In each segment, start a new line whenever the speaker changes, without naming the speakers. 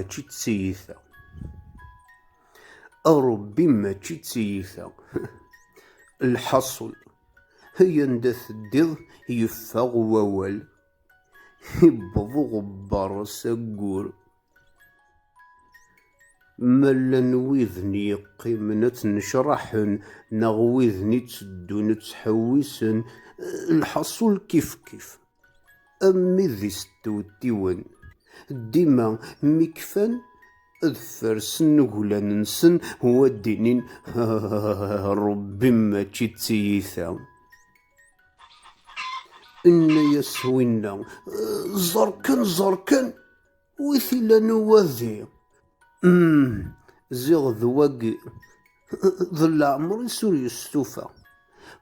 ماشي تسيثا، ربي ماشي تسيثا. الحصل هي ندا تديض يفاغ ووال، يبضو غبار ساقور. مالا ويذني يقيمن تنشرحن، ناغ ويذني تسدون تحويسن. الحصل كيف كيف أمي ذي ستوتيون، ديما مكفن فرسن ولا ننسن هو الدينين. ربي ماشي تسيثا. إن يسوينا زركن ويثلا نوذي. زيغ ذواقي ظل عمري سوري السوفا،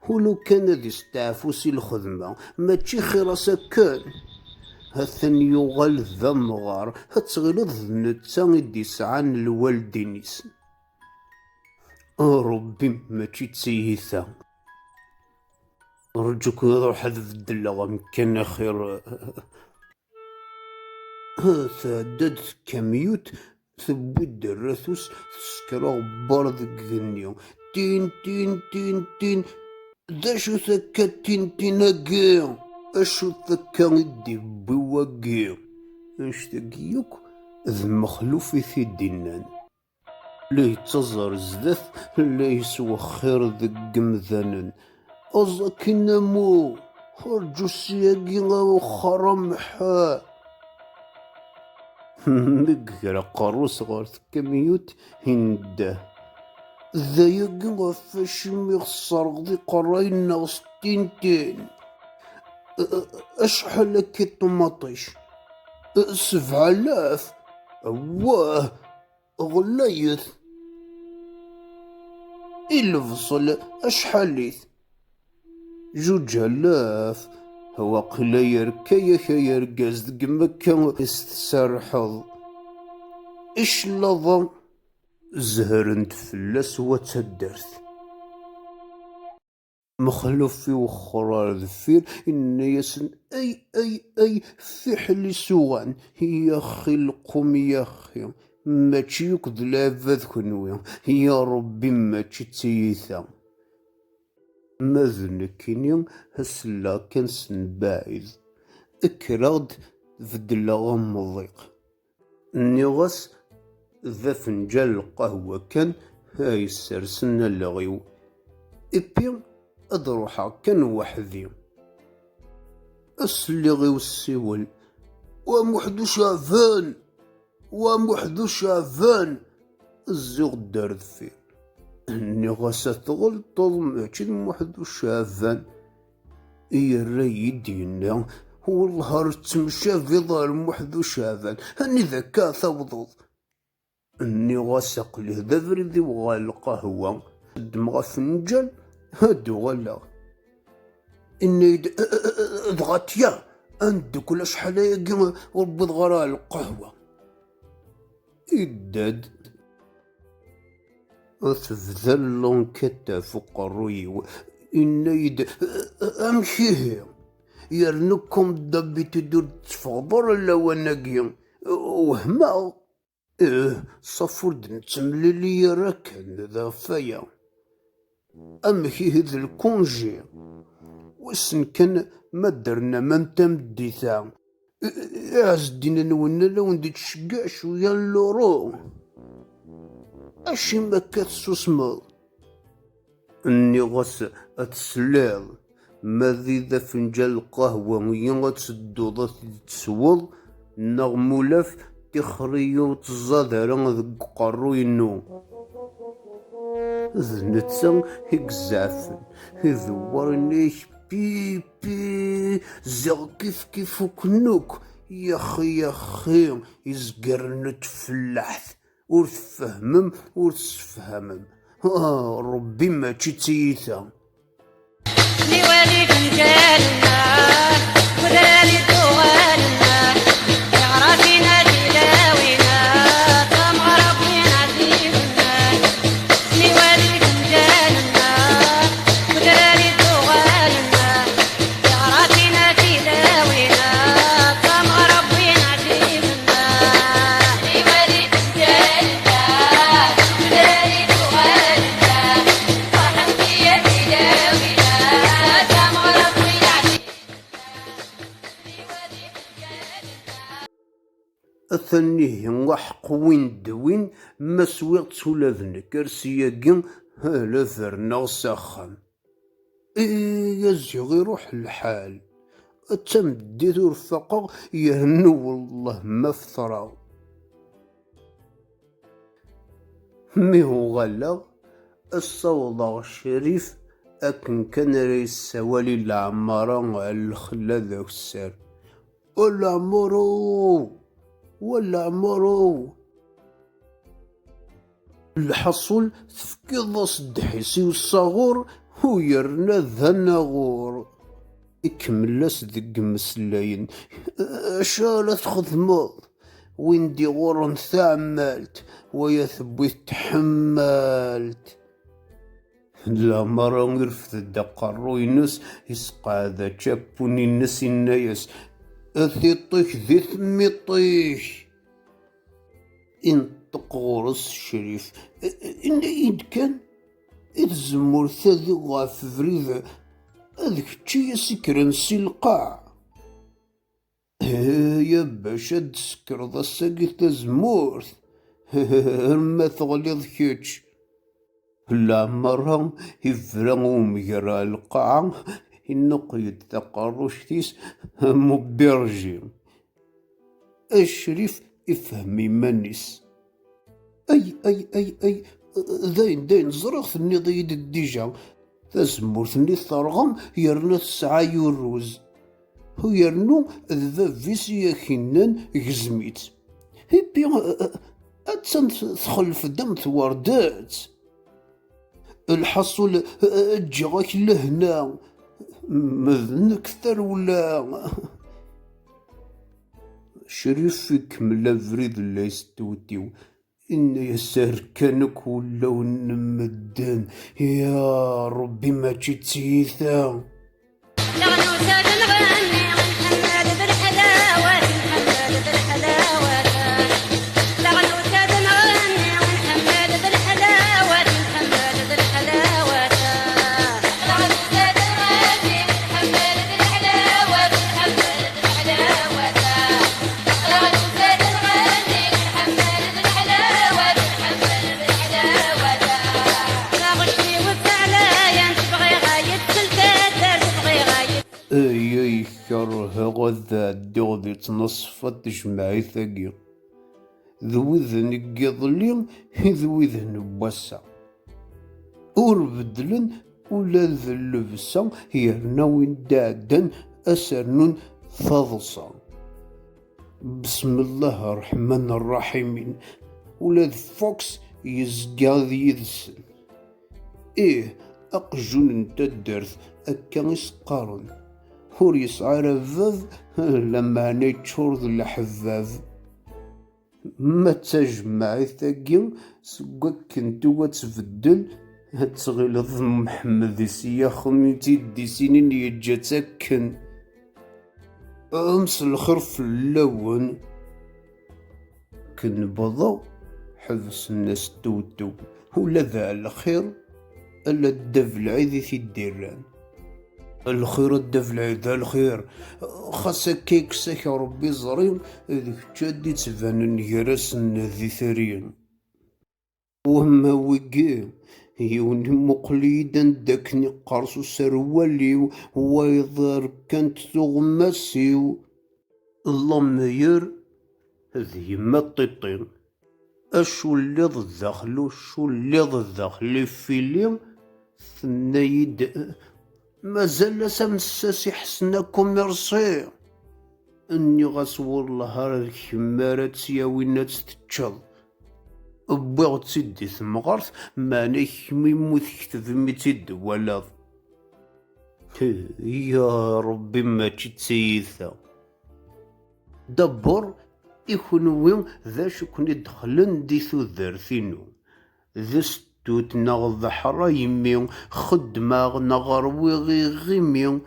ولو كان ذي ستعفوسي الخدمة ماشي خير سكان. هثن يغال ذا مغار هتغلظ نتا إدي سعان الوالدينيس. ربي ماشي تسيثا. رجوك روح هذا الدلة مكان خير. تعدد كميوت ثبوت درثوس تسكرا برد غنيو. تين تين تين تين داشو ثكا تين تين اقيا، اشو ثكا ادي بواقيا. اشتاقيوك ذ مخلوفي في دينان، ليه تزر زدث ليه سوخير ذق مذنن. أزاكي نمو رجو سياقي وخرا محا. مقرا قروس غار كميوت هنده ذايقي غفاش ميخسر غضي قراين ناغ ستينتين. أشحال كي طماطيش 7000. واه غلايث الفصل أشحاليث 2000. هو قلا يركا يرقاز دق مكة استسرحض. إش لظى زهرنت فلاس وتدرث مخلوفي وخرار ذفير. إن يسن أي فحل سوغان يا خلقم يا خي ماشي يقد لافذ كنويا. يا ربي ماشي تسيثا. ماذنكيني هسلا كان سنباعد اكراد فدلا غمضيق. نغس ذا فنجال القهوة كان هاي السرسن اللغيو. إبي أدروحا كان وحدي أسلغي السيول. ومحدو شافان الزغ دار ذفير. نغاسة تغلطض ماشي محدو شافان. يرى يدينا والله تمشى في ظهر محدو شافان. هني ذاكا ثوضض نغاسة قليه ذا فريدي وغال القهوة دمغا فنجان هادو غلا. إني ضغطيا عندك ولا شحال ياكي وربي ضغرا القهوة إداد. أتفذل لونكتا فوق الروي. إني أمشيه يرنكم دبي تدور تفضر لا وناقيا وهما صفرد نتملي راكن ذا فيا. أمشي هذا الكونجي وسن كان ما درنا ما نتمديثا. عزدينا نونا لو ندي تشقع شويا اللورو أشي ما كتسوسمض. اني غاس اتسلال ماذي ذا فنجان القهوة ويا غتسدو ذا تسوض نغمولاف تخريو تزادرا ذك قارو ينو. ذنتسا هكزعفن ذوارنيش بي زغ كيف كنوك. يا خي يزقر نتفلحث ور تفهمم ور تسفهمم. ربي ماشي تسيثا.
لوالد رجالنا ودراري دوالنا يعرفنا تلاوينا طمع ربنا فينا. لوالد رجالنا ودراري دوالنا يعرفنا تلاوينا طمع ربنا فينا. لوالد
ثانيه وحق وين دوين ما سويغت ولا ذنك أرسياقي لا فرنا ساخن. يا زيغي روح الحال تمديت ورفقا يهنو والله ما فطرا. مي هو غلا الصوضة الشريف أكن كان ريس سوالي العمارة على الخلا ذاك السار ولا عمرو الحصول تفكيض صدحيسي والصغور ويرنا ذا غور يكملاس دق مسلاين شالا تخدمض وين دي غور ثعملت ويا ثبوت تحملت. لا مرة نرفض الدقارو ينس يسقى ذا جابوني الناس النايس ثيطيك ذي ثميطيك انطق غرس الشريف إن إيد كان إذ زمور ثاذي غاف فريدة هذيك تشي سكرن سي القاع يا باشا تسكر ذا ساقي تزمورث ما تغليظ كيتش لا مرة يفرغ مجرى القاع النقيد تقرش تيس مبرجي الشريف يفهم مانيس أي داين زرغ النضيد الديجا تزمورث ني ثرغم يرنا الساعة يروز هو يرنو ذا ياكينان جزميت هيبي أتسن تخلف دم ثواردات الحصول جاك لهنا مذن أكثر ولا شريف يكمل فريد اللي يستوتيو إن يسار كانك ولا ونمدان يا ربي ما تشيثا اي كره غدا دغدي تنصفت جمعي ثقي ذو ذن قضلي ذو ذن بوسا ور بدلن ولا ذا اللبسة يرنا وين دادا أسرنون فضصا. بسم الله الرحمن الرحيم ولا فوكس يزقاض يدسن أقجون انت الدرث أكا يسقارن هور يسعى رفاف لما نيتشور ذو الحفاف ما تجمعي ثقيم سقاك كنتو تفدل تغلظ محمد سيا خميتي دي سنين يجاتكن أمس الخر في اللون كنبضو حبس الناس توتو ولا ذا الخير ألا الدف العيدي في الديران الخير الدف العيد الخير خاصة كيك ساك ربي زريم ذيك جادي تبان نجرس ذي ثريا وهما وقيم يوني مقليدا داكني قرصو سروالي ويضر كانت تغمسيو اللهم ير ذي ما الطيطين اشو اللي ضدخلو شو اللي ضدخلي فيلي ثنايد مازال سمساسي حسناكم مرسي اني غصور الله الكمارات يا وينات تتشض بوغ تسدي ثمغرث ماني ميموت كتب ميتيد ولا يا ربي ما تسيثا دبر يكون وين ذا شكون يدخلن دي ثوذرثينو ذا ستوت نغض حرايمي خدمة نغروي غيمي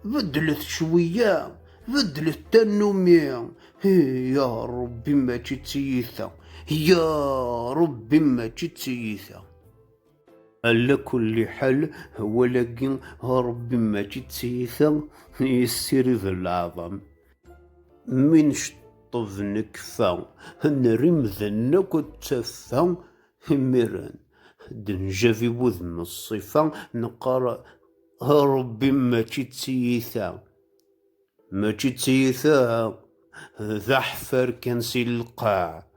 بدلت شوية بدلت تنومي يا ربي ما تسيثا يا ربي ما تسيثا على كل حال ولكن ربي ما تسيثا يسير ذا العظم من طب نكفى نريم ذنك التفا هميران دنجافي بوذن الصفا نقرأ ربي ماشي تسيثا ماشي تسيثا ذا حفر كنسي القاع